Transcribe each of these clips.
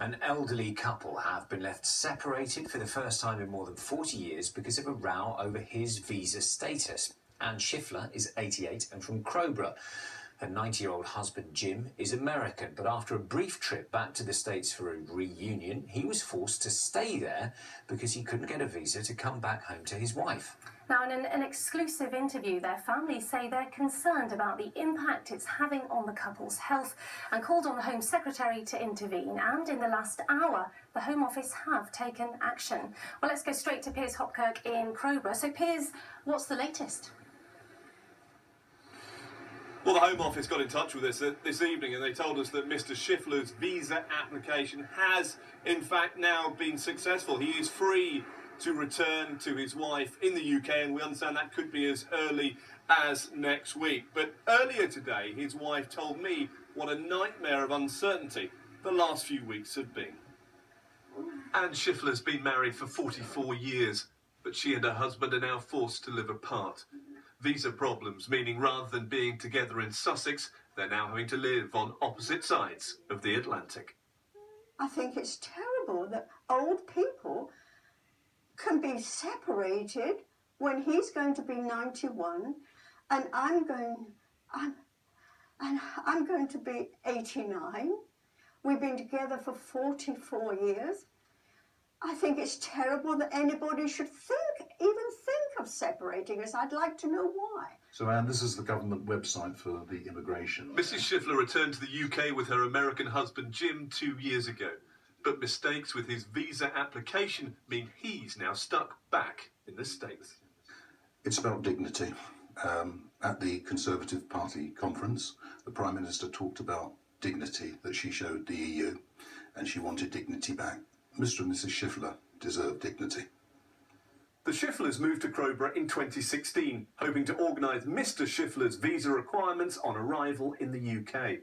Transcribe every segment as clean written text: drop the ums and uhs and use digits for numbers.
An elderly couple have been left separated for the first time in more than 40 years because of a row over his visa status. Anne Shifler is 88 and from Crowborough. Her 90-year-old husband Jim is American, but after a brief trip back to the States for a reunion, he was forced to stay there because he couldn't get a visa to come back home to his wife. Now, in an exclusive interview, their families say they're concerned about the impact it's having on the couple's health and called on the Home Secretary to intervene. And in the last hour, the Home Office have taken action. Well, let's go straight to Piers Hopkirk in Crowborough. So, Piers, what's the latest? Well, the Home Office got in touch with us this evening and they told us that Mr Shifler's visa application has, in fact, now been successful. He is free to return to his wife in the UK, and we understand that could be as early as next week. But earlier today, his wife told me what a nightmare of uncertainty the last few weeks have been. Anne Shifler's been married for 44 years, but she and her husband are now forced to live apart. Visa problems, meaning rather than being together in Sussex, they're now having to live on opposite sides of the Atlantic. I think it's terrible that old people can be separated when he's going to be 91 and I'm going to be 89. We've been together for 44 years. I think it's terrible that anybody should even think of separating us. I'd like to know why. So, Anne, this is the government website for the immigration. Mrs Shifler returned to the UK with her American husband Jim 2 years ago. But mistakes with his visa application mean he's now stuck back in the States. It's about dignity. At the Conservative Party conference, the Prime Minister talked about dignity that she showed the EU, and she wanted dignity back. Mr and Mrs Shifler deserve dignity. The Shiflers moved to Crowborough in 2016, hoping to organise Mr Shifler's visa requirements on arrival in the UK.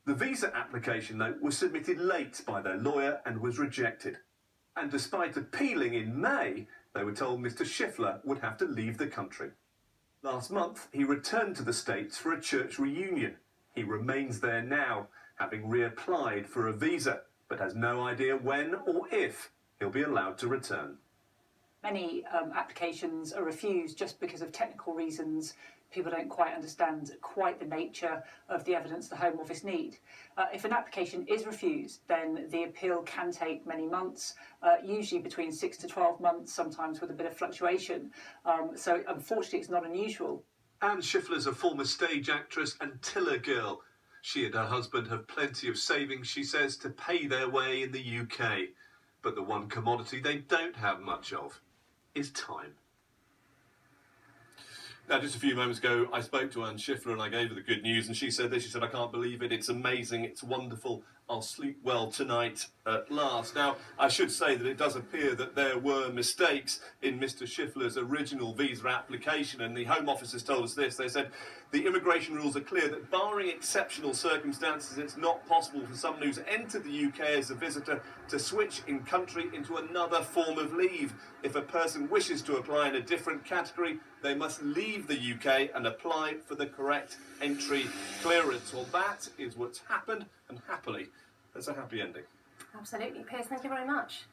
The visa application, though, was submitted late by their lawyer and was rejected. And despite appealing in May, they were told Mr Shifler would have to leave the country. Last month, he returned to the States for a church reunion. He remains there now, having reapplied for a visa, but has no idea when or if he'll be allowed to return. Many applications are refused just because of technical reasons. People don't quite understand quite the nature of the evidence the Home Office need. If an application is refused, then the appeal can take many months, usually between 6 to 12 months, sometimes with a bit of fluctuation. So unfortunately, it's not unusual. Anne Shifler's a former stage actress and tiller girl. She and her husband have plenty of savings, she says, to pay their way in the UK. But the one commodity they don't have much of is time. Now, just a few moments ago, I spoke to Anne Shifler and I gave her the good news, and she said this. She said, "I can't believe it. It's amazing. It's wonderful. I'll sleep well tonight at last." Now, I should say that it does appear that there were mistakes in Mr Shifler's original visa application, and the Home Office has told us this. They said the immigration rules are clear that barring exceptional circumstances, it's not possible for someone who's entered the UK as a visitor to switch in country into another form of leave. If a person wishes to apply in a different category, they must leave the UK and apply for the correct entry clearance. Well, that is what's happened, and happily, there's a happy ending. Absolutely. Piers, thank you very much.